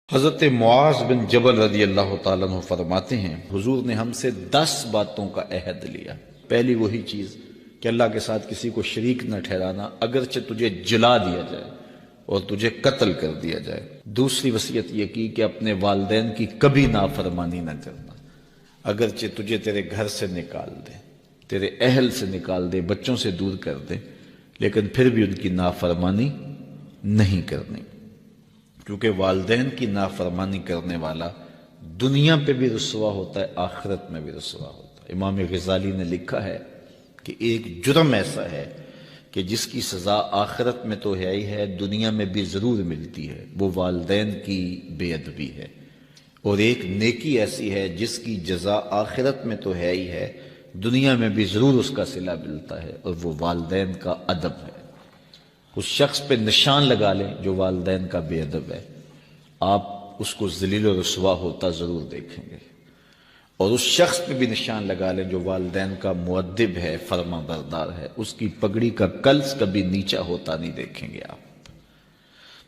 حضرت معاذ بن جبل رضی اللہ تعالیٰ عنہ فرماتے ہیں حضور نے ہم سے 10 باتوں کا عہد لیا۔ پہلی وہی چیز کہ اللہ کے ساتھ کسی کو شریک نہ ٹھہرانا، اگرچہ تجھے جلا دیا جائے اور تجھے قتل کر دیا جائے۔ دوسری وصیت یہ کی کہ اپنے والدین کی کبھی نافرمانی نہ کرنا، اگرچہ تجھے تیرے گھر سے نکال دے، تیرے اہل سے نکال دے، بچوں سے دور کر دے، لیکن پھر بھی ان کی نافرمانی نہیں کرنی، کیونکہ والدین کی نافرمانی کرنے والا دنیا پہ بھی رسوا ہوتا ہے، آخرت میں بھی رسوا ہوتا ہے۔ امام غزالی نے لکھا ہے کہ ایک جرم ایسا ہے کہ جس کی سزا آخرت میں تو ہے ہی ہے، دنیا میں بھی ضرور ملتی ہے، وہ والدین کی بے ادبی ہے، اور ایک نیکی ایسی ہے جس کی جزا آخرت میں تو ہے ہی ہے، دنیا میں بھی ضرور اس کا صلہ ملتا ہے، اور وہ والدین کا ادب ہے۔ اس شخص پہ نشان لگا لیں جو والدین کا بے ادب ہے، آپ اس کو ذلیل و رسوا ہوتا ضرور دیکھیں گے، اور اس شخص پہ بھی نشان لگا لیں جو والدین کا مؤدب ہے، فرما بردار ہے، اس کی پگڑی کا کلس کبھی نیچا ہوتا نہیں دیکھیں گے آپ۔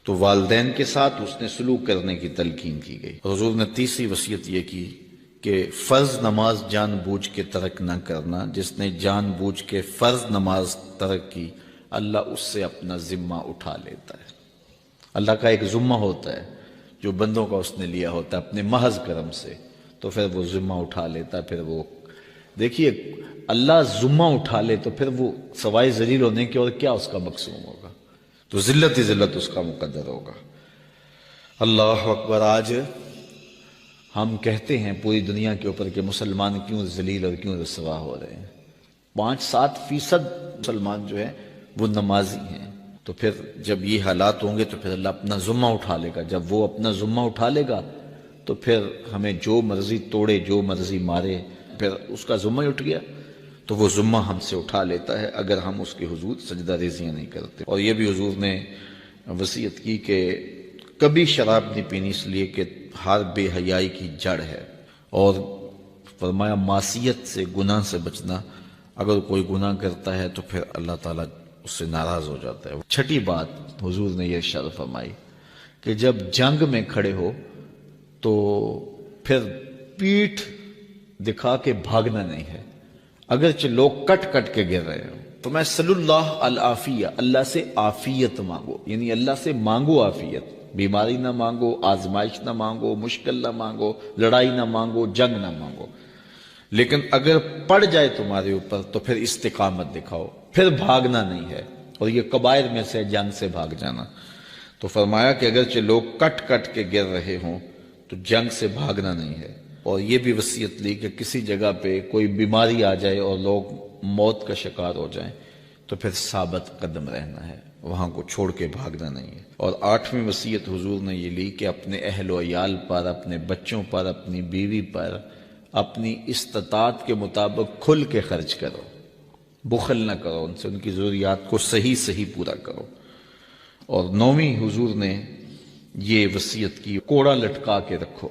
تو والدین کے ساتھ اس نے سلوک کرنے کی تلقین کی گئی۔ حضور نے تیسری وصیت یہ کی کہ فرض نماز جان بوجھ کے ترک نہ کرنا، جس نے جان بوجھ کے فرض نماز ترک کی اللہ اس سے اپنا ذمہ اٹھا لیتا ہے۔ اللہ کا ایک ذمہ ہوتا ہے جو بندوں کا اس نے لیا ہوتا ہے اپنے محض کرم سے، تو پھر وہ ذمہ اٹھا لیتا ہے۔ پھر وہ دیکھیے، اللہ ذمہ اٹھا لے تو پھر وہ سوائے ذلیل ہونے کے اور کیا اس کا مقصود ہوگا، تو ذلت ہی ذلت اس کا مقدر ہوگا۔ اللہ اکبر۔ آج ہم کہتے ہیں پوری دنیا کے اوپر کہ مسلمان کیوں ذلیل اور کیوں رسوا ہو رہے ہیں۔ 5-7% مسلمان جو ہے وہ نمازی ہیں، تو پھر جب یہ حالات ہوں گے تو پھر اللہ اپنا ذمہ اٹھا لے گا۔ جب وہ اپنا ذمہ اٹھا لے گا تو پھر ہمیں جو مرضی توڑے، جو مرضی مارے، پھر اس کا ذمہ اٹھ گیا تو وہ ذمہ ہم سے اٹھا لیتا ہے اگر ہم اس کے حضور سجدہ ریزیاں نہیں کرتے۔ اور یہ بھی حضور نے وصیت کی کہ کبھی شراب نہیں پینی، اس لیے کہ ہر بے حیائی کی جڑ ہے، اور فرمایا معصیت سے، گناہ سے بچنا، اگر کوئی گناہ کرتا ہے تو پھر اللہ تعالیٰ اس سے ناراض ہو جاتا ہے۔ چھٹی بات حضور نے یہ ارشاد فرمائی کہ جب جنگ میں کھڑے ہو تو پھر پیٹھ دکھا کے بھاگنا نہیں ہے، اگرچہ لوگ کٹ کٹ کے گر رہے ہو تو میں صلی اللہ العافیہ، اللہ سے عافیت مانگو، یعنی اللہ سے مانگو عافیت، بیماری نہ مانگو، آزمائش نہ مانگو، مشکل نہ مانگو، لڑائی نہ مانگو، جنگ نہ مانگو، لیکن اگر پڑ جائے تمہارے اوپر تو پھر استقامت دکھاؤ، پھر بھاگنا نہیں ہے، اور یہ کبائر میں سے جنگ سے بھاگ جانا۔ تو فرمایا کہ اگرچہ لوگ کٹ کٹ کے گر رہے ہوں تو جنگ سے بھاگنا نہیں ہے، اور یہ بھی وصیت لی کہ کسی جگہ پہ کوئی بیماری آ جائے اور لوگ موت کا شکار ہو جائیں تو پھر ثابت قدم رہنا ہے، وہاں کو چھوڑ کے بھاگنا نہیں ہے۔ اور 8ویں وصیت حضور نے یہ لی کہ اپنے اہل و عیال پر، اپنے بچوں پر، اپنی بیوی پر اپنی استطاعت کے مطابق کھل کے خرچ کرو، بخل نہ کرو، ان سے ان کی ضروریات کو صحیح پورا کرو۔ اور 9ویں حضور نے یہ وصیت کی کوڑا لٹکا کے رکھو،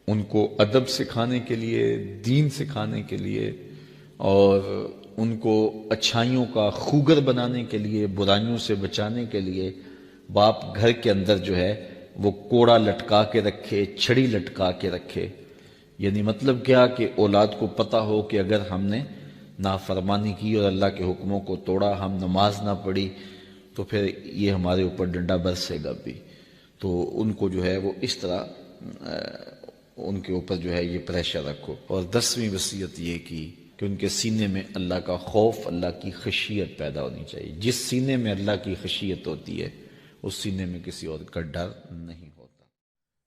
ان کو ادب سکھانے کے لیے، دین سکھانے کے لیے، اور ان کو اچھائیوں کا خوگر بنانے کے لیے، برائیوں سے بچانے کے لیے باپ گھر کے اندر جو ہے وہ کوڑا لٹکا کے رکھے، چھڑی لٹکا کے رکھے۔ یعنی مطلب کیا کہ اولاد کو پتہ ہو کہ اگر ہم نے نافرمانی کی اور اللہ کے حکموں کو توڑا، ہم نماز نہ پڑھی، تو پھر یہ ہمارے اوپر ڈنڈا برسے گا بھی۔ تو ان کو جو ہے وہ اس طرح ان کے اوپر جو ہے یہ پریشر رکھو۔ اور 10ویں وصیت یہ کی کہ ان کے سینے میں اللہ کا خوف، اللہ کی خشیت پیدا ہونی چاہیے۔ جس سینے میں اللہ کی خشیت ہوتی ہے اس سینے میں کسی اور کا ڈر نہیں ہوتا۔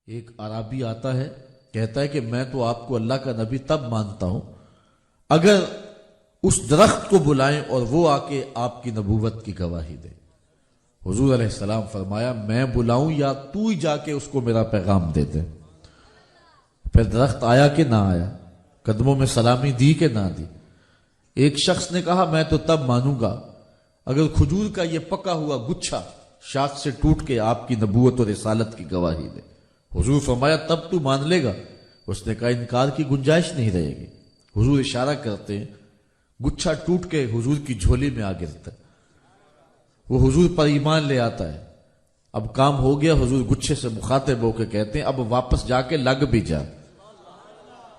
ایک عربی آتا ہے، کہتا ہے کہ میں تو آپ کو اللہ کا نبی تب مانتا ہوں اگر اس درخت کو بلائیں اور وہ آ کے آپ کی نبوت کی گواہی دے۔ حضور علیہ السلام فرمایا میں بلاؤں یا تو ہی جا کے اس کو میرا پیغام دے دے۔ پھر درخت آیا کہ نہ آیا، قدموں میں سلامی دی کہ نہ دی۔ ایک شخص نے کہا میں تو تب مانوں گا اگر کھجور کا یہ پکا ہوا گچھا شاخ سے ٹوٹ کے آپ کی نبوت اور رسالت کی گواہی دے۔ حضور فرمایا تب تو مان لے گا؟ اس نے کہا انکار کی گنجائش نہیں رہے گی۔ حضور اشارہ کرتے ہیں، گچھا ٹوٹ کے حضور کی جھولی میں آ گرتا ہے، وہ حضور پر ایمان لے آتا ہے، اب کام ہو گیا، حضور گچھے سے مخاطب ہو کے کہتے ہیں اب واپس جا کے لگ بھی جا،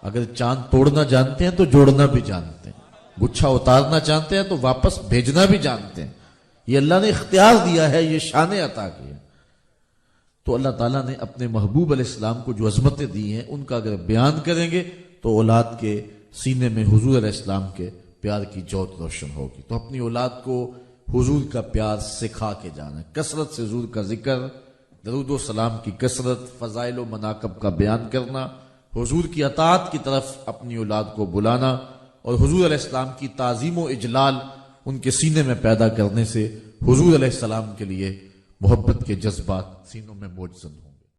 اگر چاند توڑنا جانتے ہیں تو جوڑنا بھی جانتے ہیں، گچھا اتارنا چاہتے ہیں تو واپس بھیجنا بھی جانتے ہیں، یہ اللہ نے اختیار دیا ہے، یہ شان عطا کی ہے۔ تو اللہ تعالیٰ نے اپنے محبوب علیہ السلام کو جو عظمتیں دی ہیں ان کا اگر بیان کریں گے تو اولاد کے سینے میں حضور علیہ السلام کے پیار کی جوت روشن ہوگی۔ تو اپنی اولاد کو حضور کا پیار سکھا کے جانا ہے، کثرت سے حضور کا ذکر، درود و سلام کی کثرت، فضائل و مناقب کا بیان کرنا، حضور کی اطاعت کی طرف اپنی اولاد کو بلانا، اور حضور علیہ السلام کی تعظیم و اجلال ان کے سینے میں پیدا کرنے سے حضور علیہ السلام کے لیے محبت کے جذبات سینوں میں موجزن ہوں۔